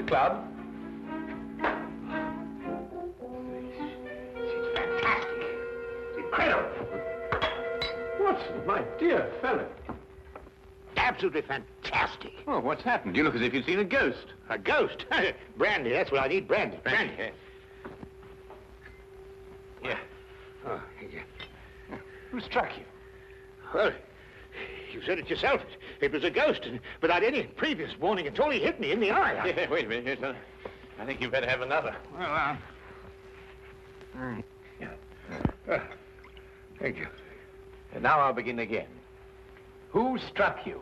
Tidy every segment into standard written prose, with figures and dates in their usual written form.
club. It's fantastic. It's incredible. Watson, my dear fellow. Absolutely fantastic. Oh, what's happened? You look as if you'd seen a ghost. A ghost? Brandy, that's what I need, brandy. Brandy. Yeah. Oh, yeah. Who struck you? Well, you said it yourself. It was a ghost, and without any previous warning at all, he hit me in the eye. Yeah, wait a minute. Yes, I think you better have another. Well, thank you. And now I'll begin again. Who struck you?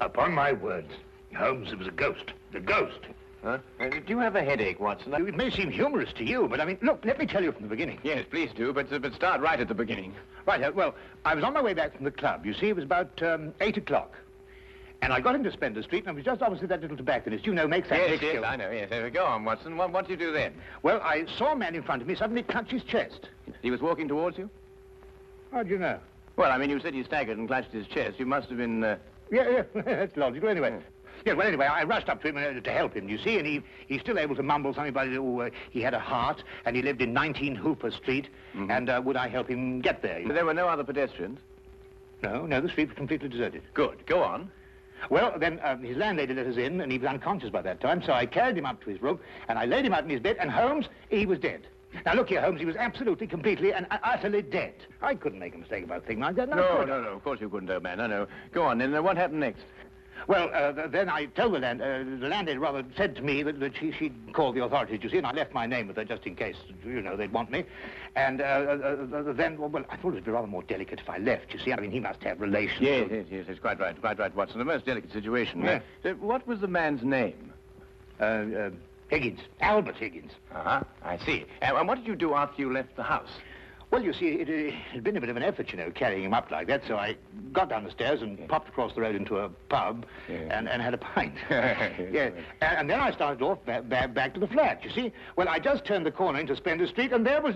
Upon my words, Holmes, it was a ghost. The ghost. Huh? Do you have a headache, Watson? It may seem humorous to you, but I mean, look, let me tell you from the beginning. Yes, please do, but start right at the beginning. Right, well, I was on my way back from the club. You see, it was about 8 o'clock. And I got into Spender Street, and I was just opposite that little tobacconist. You know, makes that big Yes, I know, yes. Go on, Watson. What did you do then? Well, I saw a man in front of me suddenly clutch his chest. He was walking towards you? How do you know? Well, I mean, you said he staggered and clutched his chest. You must have been, Yeah, that's logical. Anyway, well, anyway, I rushed up to him to help him, you see, and he's still able to mumble something about he had a heart, and he lived in 19 Hooper Street, and would I help him get there? But there were no other pedestrians? No, the street was completely deserted. Good. Go on. Well, then his landlady let us in, and he was unconscious by that time, so I carried him up to his room, and I laid him out in his bed, and Holmes, he was dead. Now, look here, Holmes, he was absolutely, completely, and utterly dead. I couldn't make a mistake about a thing like that. No, of course you couldn't, old man. No. Go on, then. What happened next? Well, then I told the landlady rather said to me that she'd call the authorities, you see, and I left my name with her just in case, you know, they'd want me. And then, well, I thought it would be rather more delicate if I left, you see. I mean, he must have relations. Yes, it's quite right, Watson. A most delicate situation. Yeah. What was the man's name? Higgins. Albert Higgins. Uh-huh, I see. And what did you do after you left the house? Well, you see, it had been a bit of an effort, you know, carrying him up like that, so I got down the stairs and popped across the road into a pub and had a pint. Yeah. And then I started off back to the flat, you see. Well, I just turned the corner into Spender Street, and there was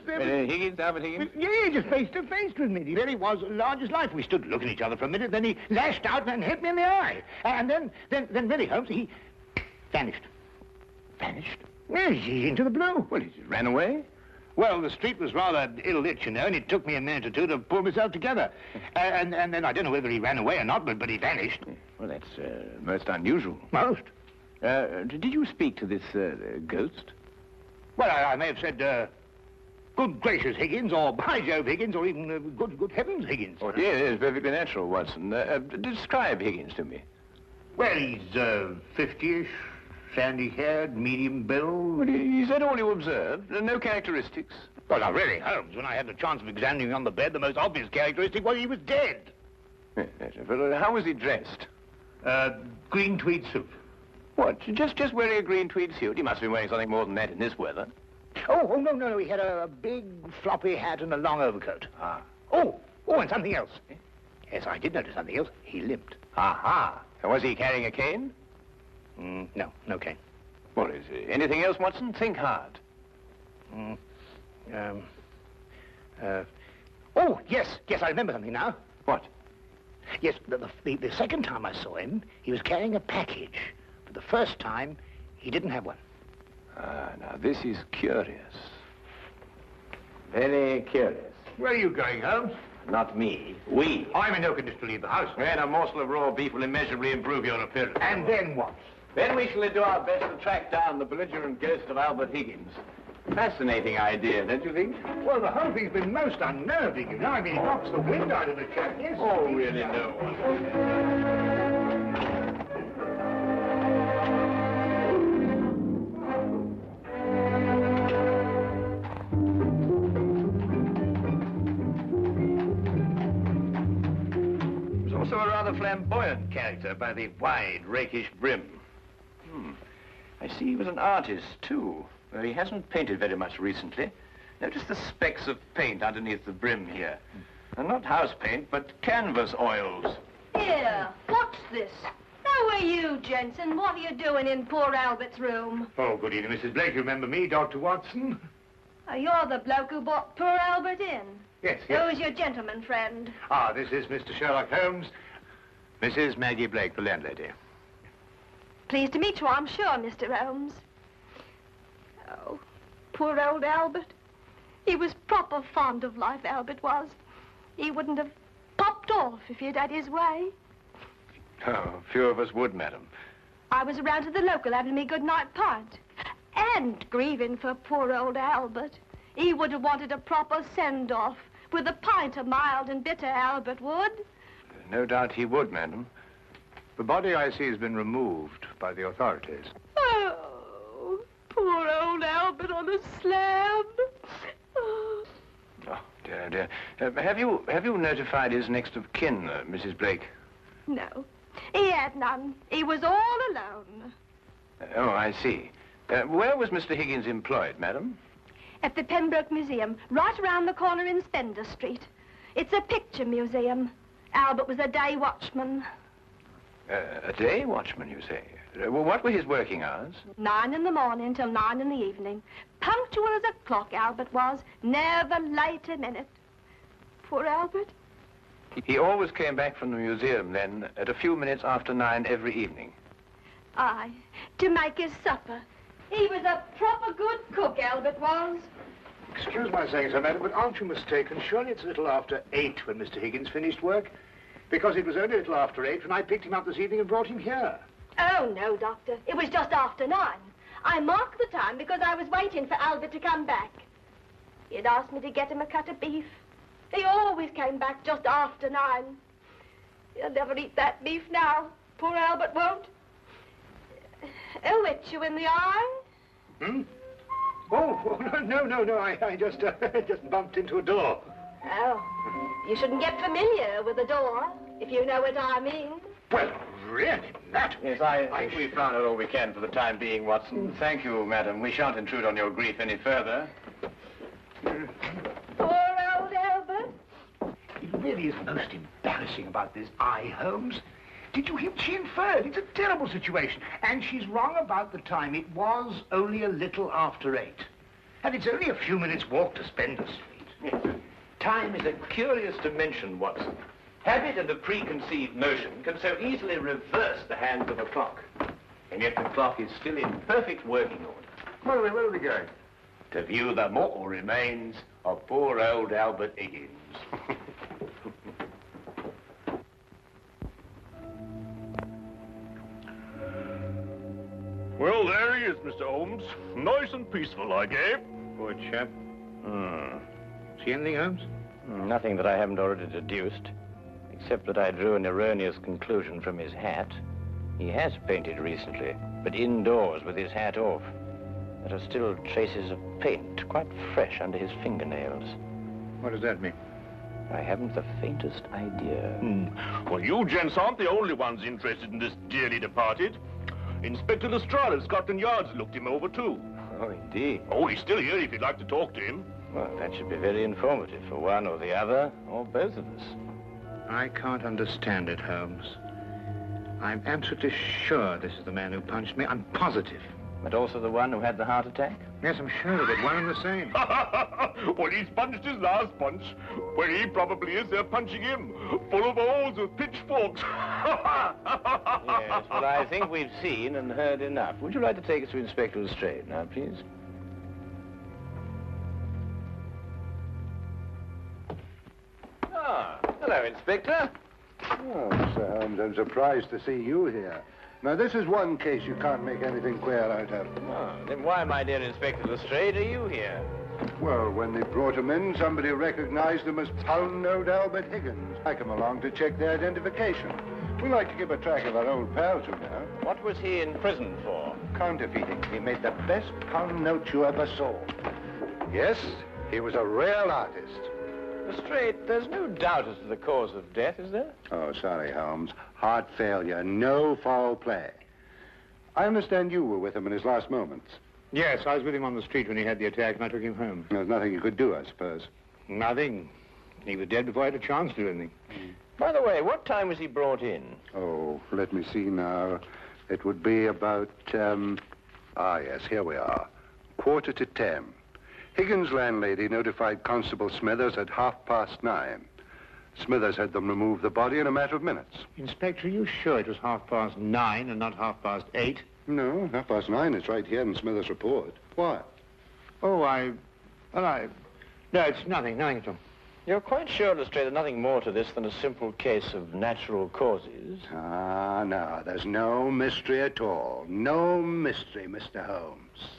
Higgins, Albert Higgins? Yeah, just face to face with me. He really was large as life. We stood looking at each other for a minute, then he lashed out and hit me in the eye. And then really, Holmes, he vanished. Vanished? Yes, he's into the blue. Well, he ran away? Well, the street was rather ill-lit, you know, and it took me a minute or two to pull myself together. And then I don't know whether he ran away or not, but he vanished. Well, that's most unusual. Most. Did you speak to this ghost? Well, I may have said, good gracious, Higgins, or by Jove, Higgins, or even good heavens, Higgins. Oh, yeah, it is perfectly natural, Watson. Describe Higgins to me. Well, he's 50-ish. Sandy-haired, medium build. Well, is that all you observed? No characteristics? Well, now, really, Holmes, when I had the chance of examining him on the bed, the most obvious characteristic was he was dead. Yes, but how was he dressed? Green tweed suit. What, just wearing a green tweed suit? He must have been wearing something more than that in this weather. Oh, no, he had a big floppy hat and a long overcoat. Ah. Oh, and something else. Yes, I did notice something else. He limped. Aha. And was he carrying a cane? No cane. Well, is there anything else, Watson? Think hard. Oh, yes, I remember something now. What? Yes, the second time I saw him, he was carrying a package. But the first time, he didn't have one. Now this is curious. Very curious. Where are you going, Holmes? Not me. We. I'm in no condition to leave the house. And a morsel of raw beef will immeasurably improve your appearance. And then what? Then we shall do our best to track down the belligerent ghost of Albert Higgins. Fascinating idea, don't you think? Well, the whole thing's been most unnerving, you know. I mean, it knocks the wind out of the chap, yes? Oh, really, no. He was also a rather flamboyant character by the wide, rakish brim. I see he was an artist, too. Though he hasn't painted very much recently. Notice the specks of paint underneath the brim here. And not house paint, but canvas oils. Here, what's this? How are you, Jensen? What are you doing in poor Albert's room? Oh, good evening, Mrs. Blake. You remember me, Dr. Watson? You're the bloke who brought poor Albert in. Yes. Who's your gentleman friend? This is Mr. Sherlock Holmes. Mrs. Maggie Blake, the landlady. Pleased to meet you, I'm sure, Mr. Holmes. Oh, poor old Albert. He was proper fond of life, Albert was. He wouldn't have popped off if he'd had his way. Oh, few of us would, madam. I was around to the local having me good night pint. And grieving for poor old Albert. He would have wanted a proper send-off. With a pint of mild and bitter, Albert would. No doubt he would, madam. The body, I see, has been removed by the authorities. Oh, poor old Albert on a slab. Oh, dear, dear. Have you notified his next of kin, Mrs. Blake? no, he had none. He was all alone. Oh, I see. Where was Mr. Higgins employed, madam? At the Pembroke Museum, right around the corner in Spender Street. It's a picture museum. Albert was a day watchman. A day watchman, you say? What were his working hours? 9 in the morning till 9 in the evening. Punctual as a clock, Albert was. Never late a minute. Poor Albert. He always came back from the museum, then, at a few minutes after 9 every evening. Aye, to make his supper. He was a proper good cook, Albert was. Excuse my saying so, madam, but aren't you mistaken? Surely it's a little after 8 when Mr. Higgins finished work? Because it was only a little after 8 when I picked him up this evening and brought him here. Oh, no, Doctor. It was just after 9. I marked the time because I was waiting for Albert to come back. He'd asked me to get him a cut of beef. He always came back just after 9. He'll never eat that beef now. Poor Albert won't. He'll hit you in the eye. Hmm? Oh, no. I just bumped into a door. Oh, you shouldn't get familiar with the door, if you know what I mean. Well, really, Matt. Yes, I think we've found out all we can for the time being, Watson. Thank you, madam. We shan't intrude on your grief any further. Poor old Albert. It really is most embarrassing about this eye, Holmes. Did you hear what she inferred? It's a terrible situation. And she's wrong about the time. It was only a little after 8. And it's only a few minutes' walk to Spender Street. Yes. Time is a curious dimension, Watson. Habit and a preconceived notion can so easily reverse the hands of a clock. And yet the clock is still in perfect working order. Where are we going? To view the mortal remains of poor old Albert Higgins. Well, there he is, Mr. Holmes. Nice and peaceful, I gave. Poor chap. See anything, Holmes? Nothing that I haven't already deduced, except that I drew an erroneous conclusion from his hat. He has painted recently, but indoors with his hat off. There are still traces of paint, quite fresh under his fingernails. What does that mean? I haven't the faintest idea. Well, you gents aren't the only ones interested in this dearly departed. Inspector Lestrade of Scotland Yard's looked him over, too. Oh, indeed. Oh, he's still here if you'd like to talk to him. Well, that should be very informative for one or the other, or both of us. I can't understand it, Holmes. I'm absolutely sure this is the man who punched me. I'm positive. But also the one who had the heart attack? Yes, I'm sure of it. One and the same. Well, he's punched his last punch. Where he probably is, they're punching him. Full of holes with pitchforks. Yes, well, I think we've seen and heard enough. Would you like to take us to Inspector Lestrade now, please? Ah, hello, Inspector. Oh, Mr. Holmes, I'm surprised to see you here. Now, this is one case you can't make anything clear out of. Oh, then why, my dear Inspector Lestrade, are you here? Well, when they brought him in, somebody recognized him as pound-note Albert Higgins. I come along to check their identification. We like to keep a track of our old pals, you know. What was he in prison for? Counterfeiting. He made the best pound note you ever saw. Yes, he was a real artist. Lestrade, there's no doubt as to the cause of death, is there? Oh, sorry, Holmes. Heart failure, no foul play. I understand you were with him in his last moments. Yes, I was with him on the street when he had the attack, and I took him home. There's nothing you could do, I suppose. Nothing. He was dead before I had a chance to do anything. By the way, what time was he brought in? Oh, let me see now. It would be about, yes, here we are. 9:45. Higgins' landlady notified Constable Smithers at 9:30. Smithers had them remove the body in a matter of minutes. Inspector, are you sure it was 9:30 and not 8:30? No, 9:30. It's right here in Smithers' report. Why? Oh, no, it's nothing at all. You're quite sure, Lestrade, there's nothing more to this than a simple case of natural causes? Ah, no, there's no mystery at all. No mystery, Mr. Holmes.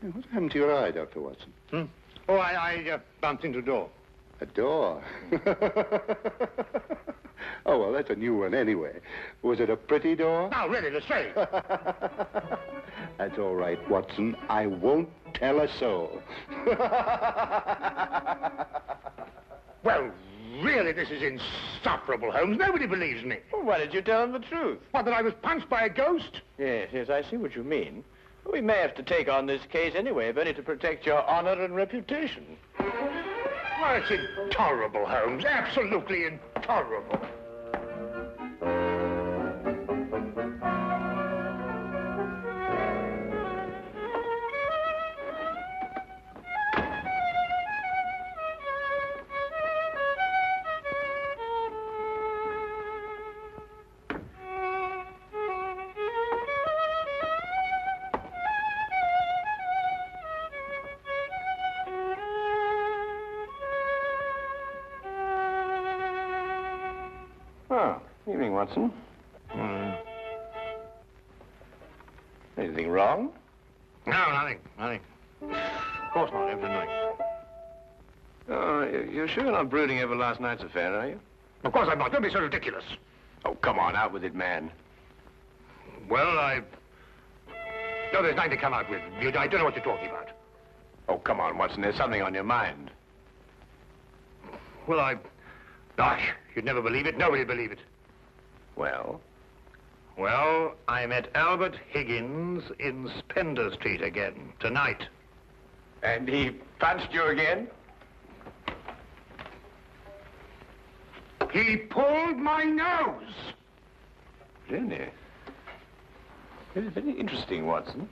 Hey, what happened to your eye, Dr. Watson? Oh, I bumped into a door. A door? Oh, well, that's a new one anyway. Was it a pretty door? No, really, Lestrade. That's all right, Watson. I won't tell a soul. Well, really, this is insufferable, Holmes. Nobody believes me. Well, why did you tell them the truth? What, that I was punched by a ghost? Yes, I see what you mean. We may have to take on this case anyway, if only to protect your honor and reputation. Well, it's intolerable, Holmes. Absolutely intolerable. Oh, evening, Watson. Anything wrong? No, nothing. Of course not, everything. Oh, you're sure you're not brooding over last night's affair, are you? Of course I'm not. Don't be so ridiculous. Oh, come on, out with it, man. Well, No, there's nothing to come out with. I don't know what you're talking about. Oh, come on, Watson, there's something on your mind. Well, Gosh, you'd never believe it. Nobody'd believe it. Well? Well, I met Albert Higgins in Spender Street again, tonight. And he punched you again? He pulled my nose. Really? Very, very interesting, Watson.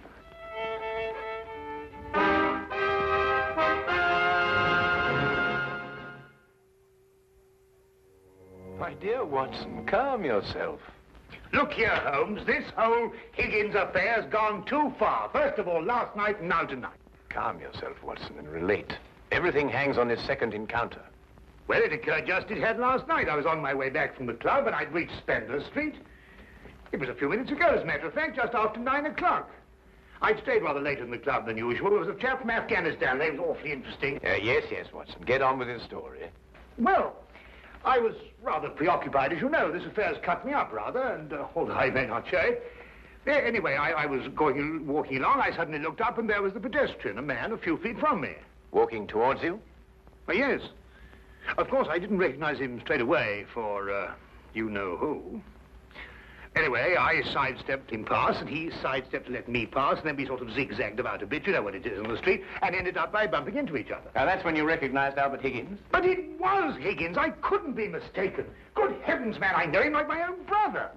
My dear Watson, calm yourself. Look here, Holmes. This whole Higgins affair's gone too far. First of all, last night and now tonight. Calm yourself, Watson, and relate. Everything hangs on this second encounter. Well, it occurred just as it had last night. I was on my way back from the club, and I'd reached Spender Street. It was a few minutes ago, as a matter of fact, just after 9 o'clock. I'd stayed rather later in the club than usual. There was a chap from Afghanistan. They was awfully interesting. Yes, Watson. Get on with his story. Well, I was rather preoccupied, as you know. This affair's cut me up, rather, and although I may not show it. Anyway, I was walking along. I suddenly looked up, and there was the pedestrian, a man a few feet from me. Walking towards you? Well, yes. Of course, I didn't recognize him straight away for, you-know-who. Anyway, I sidestepped him past, and he sidestepped to let me pass, and then we sort of zigzagged about a bit, you know what it is on the street, and ended up by bumping into each other. Now, that's when you recognized Albert Higgins? But it was Higgins. I couldn't be mistaken. Good heavens, man, I know him like my own brother.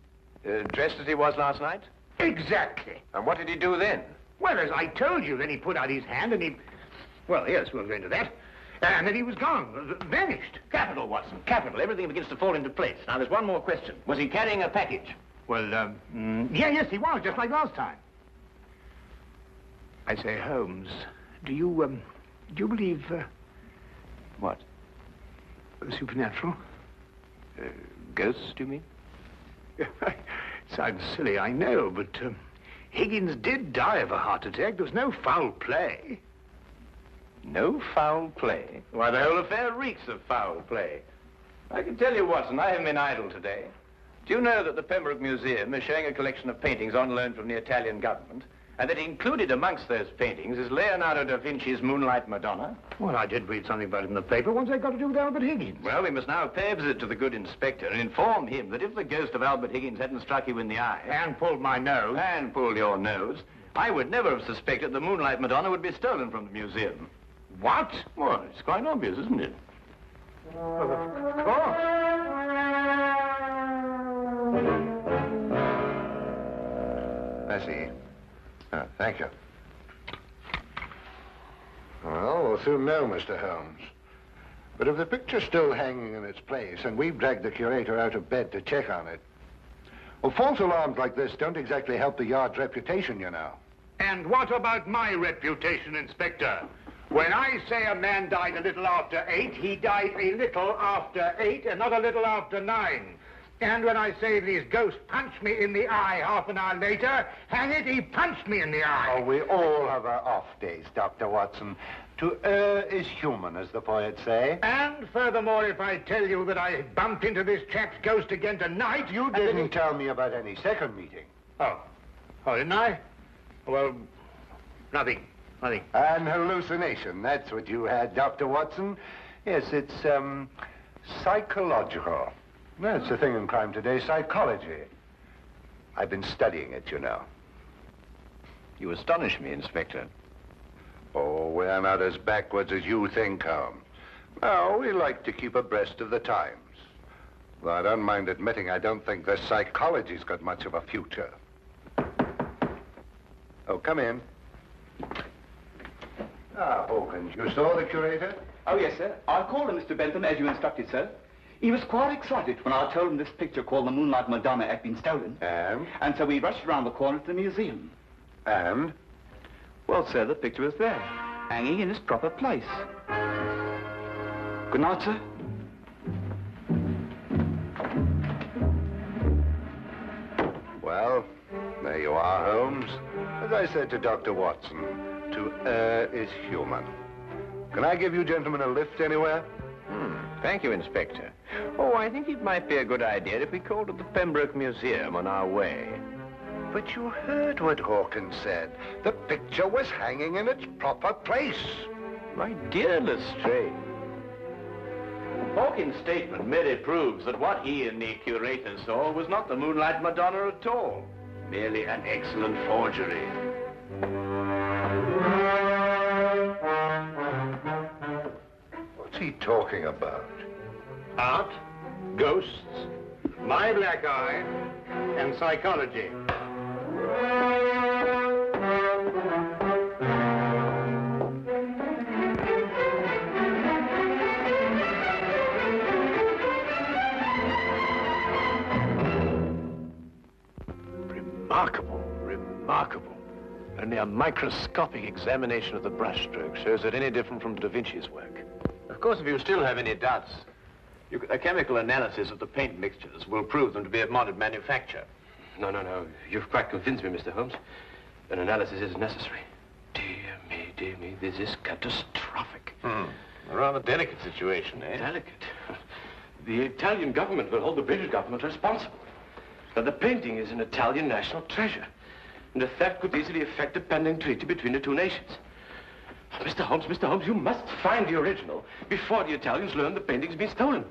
Dressed as he was last night? Exactly. And what did he do then? Well, as I told you, then he put out his hand, and he... Well, yes, we'll go into that. And then he was gone, vanished. Capital, Watson, capital. Everything begins to fall into place. Now, there's one more question. Was he carrying a package? Well, yes, he was, just like last time. I say, Holmes, do you believe, What? Supernatural? Ghosts, do you mean? Sounds silly, I know, but, Higgins did die of a heart attack. There was no foul play. No foul play? Why, the whole affair reeks of foul play. I can tell you, Watson, I haven't been idle today. Do you know that the Pembroke Museum is showing a collection of paintings on loan from the Italian government, and that included amongst those paintings is Leonardo da Vinci's Moonlight Madonna? Well, I did read something about it in the paper. What's that got to do with Albert Higgins? Well, we must now pay a visit to the good inspector and inform him that if the ghost of Albert Higgins hadn't struck you in the eye... And pulled my nose. And pulled your nose, I would never have suspected the Moonlight Madonna would be stolen from the museum. What? Well, it's quite obvious, isn't it? Well, of course. I see. Thank you. Well, we'll soon know, Mr. Holmes. But if the picture's still hanging in its place, and we've dragged the curator out of bed to check on it, well, false alarms like this don't exactly help the Yard's reputation, you know. And what about my reputation, Inspector? When I say a man died a little after 8, he died a little after 8 and not a little after 9. And when I say these ghosts punched me in the eye half an hour later, hang it, he punched me in the eye. Oh, we all have our off days, Dr. Watson. To err is human, as the poets say. And furthermore, if I tell you that I bumped into this chap's ghost again tonight, You didn't tell me about any second meeting. Oh, didn't I? Well, nothing. An hallucination, that's what you had, Dr. Watson. Yes, it's, psychological. That's the thing in crime today, psychology. I've been studying it, you know. You astonish me, Inspector. Oh, we're not as backwards as you think, Holmes. No, we like to keep abreast of the times. Though I don't mind admitting I don't think the psychology's got much of a future. Oh, come in. Ah, Hawkins, you saw the curator? Oh, yes, sir. I called him, Mr. Bentham, as you instructed, sir. He was quite excited when I told him this picture called the Moonlight Madonna had been stolen. And? And so we rushed around the corner to the museum. And? Well, sir, the picture was there, hanging in its proper place. Good night, sir. Well, there you are, Holmes. As I said to Dr. Watson, to err is human. Can I give you gentlemen a lift anywhere? Thank you, Inspector. Oh, I think it might be a good idea if we called at the Pembroke Museum on our way. But you heard what Hawkins said. The picture was hanging in its proper place. My dear Lestrade, Hawkins' statement merely proves that what he and the curator saw was not the Moonlight Madonna at all. Merely an excellent forgery. What's he talking about? Art, ghosts, my black eye, and psychology. Remarkable. Only a microscopic examination of the brushstroke shows it any different from Da Vinci's work. Of course, if you still have any doubts, a chemical analysis of the paint mixtures will prove them to be of modern manufacture. No. You've quite convinced me, Mr. Holmes. An analysis is necessary. Dear me, this is catastrophic. A rather delicate situation, eh? Delicate. The Italian government will hold the British government responsible. But the painting is an Italian national treasure. And the theft could easily affect a pending treaty between the two nations. Mr. Holmes, you must find the original before the Italians learn the painting's been stolen.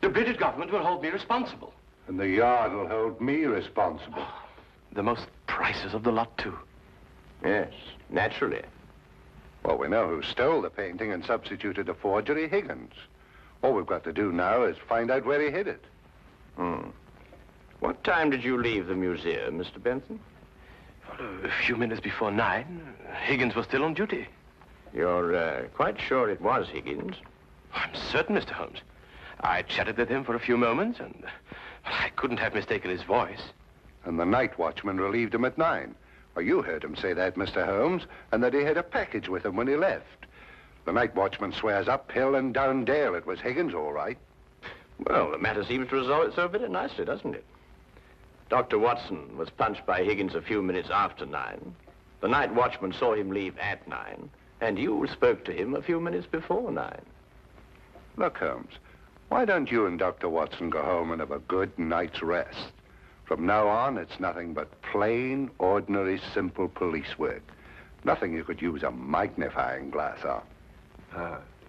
The British government will hold me responsible. And the Yard will hold me responsible. The most priceless of the lot, too. Yes, naturally. Well, we know who stole the painting and substituted a forgery, Higgins. All we've got to do now is find out where he hid it. What time did you leave the museum, Mr. Benson? Well, a few minutes before 9. Higgins was still on duty. You're quite sure it was Higgins? I'm certain, Mr. Holmes. I chatted with him for a few moments, and I couldn't have mistaken his voice. And the night watchman relieved him at 9. Well, you heard him say that, Mr. Holmes, and that he had a package with him when he left. The night watchman swears up hill and down dale it was Higgins, all right. Well, the matter seems to resolve itself very nicely, doesn't it? Dr. Watson was punched by Higgins a few minutes after 9. The night watchman saw him leave at 9. And you spoke to him a few minutes before 9. Look, Holmes, why don't you and Dr. Watson go home and have a good night's rest? From now on, it's nothing but plain, ordinary, simple police work. Nothing you could use a magnifying glass on.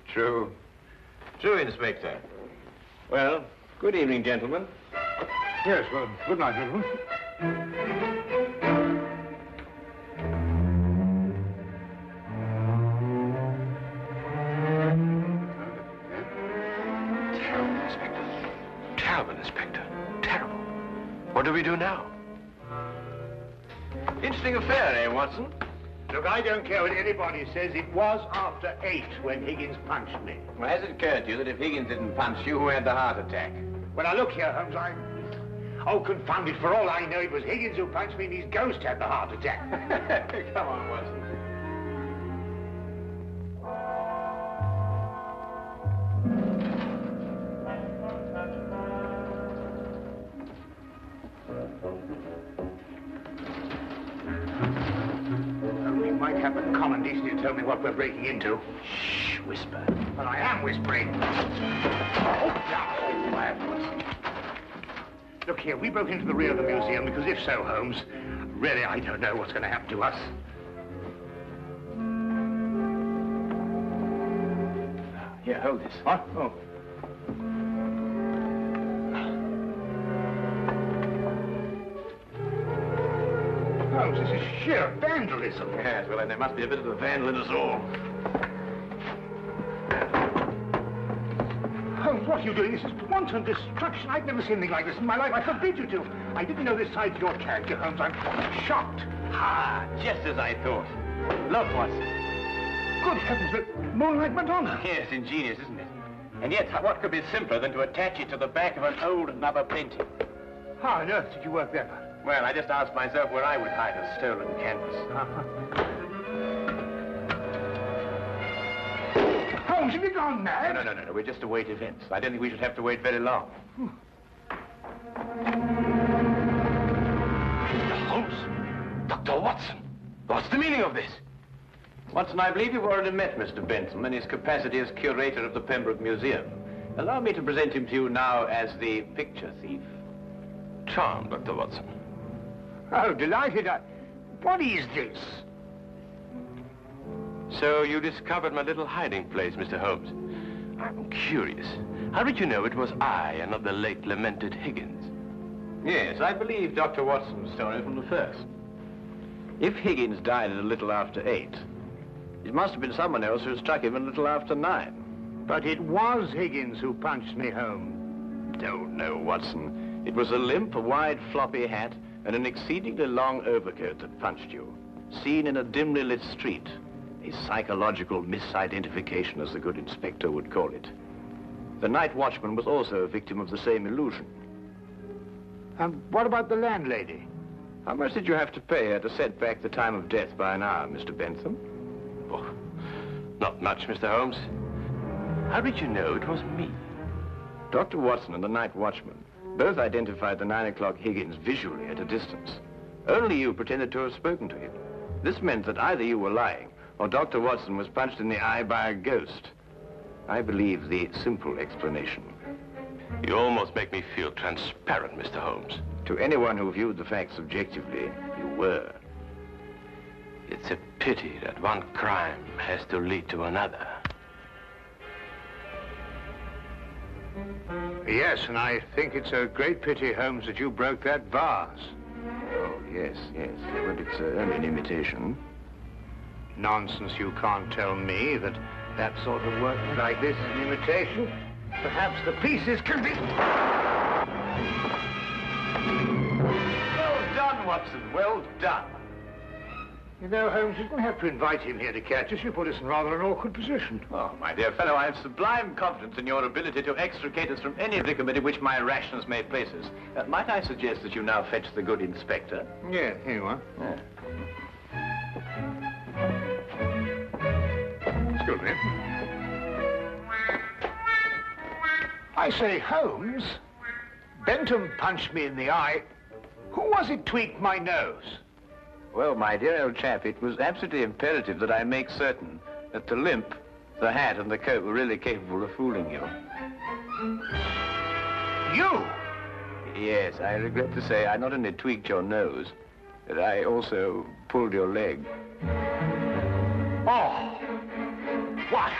True. True, Inspector. Well, good evening, gentlemen. Yes, well, good night, gentlemen. Terrible, Inspector. Terrible. What do we do now? Interesting affair, eh, Watson? Look, I don't care what anybody says. It was after 8 when Higgins punched me. Well, has it occurred to you that if Higgins didn't punch you, who had the heart attack? Well, now, look here, Holmes, Oh, confound it, for all I know, it was Higgins who punched me and his ghost had the heart attack. Come on, Watson. We might have the common decency to tell me what we're breaking into. Shh, whisper. Well, I am whispering. Oh, quiet. Look here, we broke into the rear of the museum because if so, Holmes, really, I don't know what's going to happen to us. Here, hold this. What? Oh. Holmes, this is sheer vandalism. Yes, well, then there must be a bit of a vandal in us all. Holmes, what are you doing? This is wanton destruction. I've never seen anything like this in my life. I forbid you to. I didn't know this side of your character, Holmes. I'm shocked. Ah, just as I thought. Look, Watson. Good heavens, the Moonlight Madonna. Yes, ingenious, isn't it? And yet, what could be simpler than to attach it to the back of an old rubber painting? How on earth did you work that out? Well, I just asked myself where I would hide a stolen canvas. Holmes, have you gone mad? No. We just await events. I don't think we should have to wait very long. Holmes! Dr. Watson! What's the meaning of this? Watson, I believe you've already met Mr. Bentham in his capacity as curator of the Pembroke Museum. Allow me to present him to you now as the picture thief. Charmed, Dr. Watson. Oh, delighted. What is this? So you discovered my little hiding place, Mr. Holmes. I'm curious. How did you know it was I and not the late lamented Higgins? Yes, I believe Dr. Watson's story from the first. If Higgins died at a little after 8, it must have been someone else who struck him a little after 9. But it was Higgins who punched me home. Don't know, Watson. It was a limp, a wide, floppy hat, and an exceedingly long overcoat that punched you, seen in a dimly lit street. A psychological misidentification, as the good inspector would call it. The night watchman was also a victim of the same illusion. And what about the landlady? How much did you have to pay her to set back the time of death by an hour, Mr. Bentham? Oh, not much, Mr. Holmes. How did you know it was me? Dr. Watson and the night watchman both identified the 9 o'clock Higgins visually at a distance. Only you pretended to have spoken to him. This meant that either you were lying or Dr. Watson was punched in the eye by a ghost. I believe the simple explanation. You almost make me feel transparent, Mr. Holmes. To anyone who viewed the facts objectively, you were. It's a pity that one crime has to lead to another. Yes, and I think it's a great pity, Holmes, that you broke that vase. Oh, yes. But it's only an imitation. Nonsense, you can't tell me that that sort of work like this is an imitation. Perhaps the pieces can be... Well done, Watson, well done. You know, Holmes, you didn't have to invite him here to catch us. You put us in rather an awkward position. Oh, my dear fellow, I have sublime confidence in your ability to extricate us from any predicament in which my rashness may place us. Might I suggest that you now fetch the good inspector? Yeah, here you are. Yeah. Excuse me. I say, Holmes, Bentham punched me in the eye. Who was it tweaked my nose? Well, my dear old chap, it was absolutely imperative that I make certain that the limp, the hat, and the coat were really capable of fooling you. You? Yes, I regret to say I not only tweaked your nose, but I also pulled your leg. Oh! What?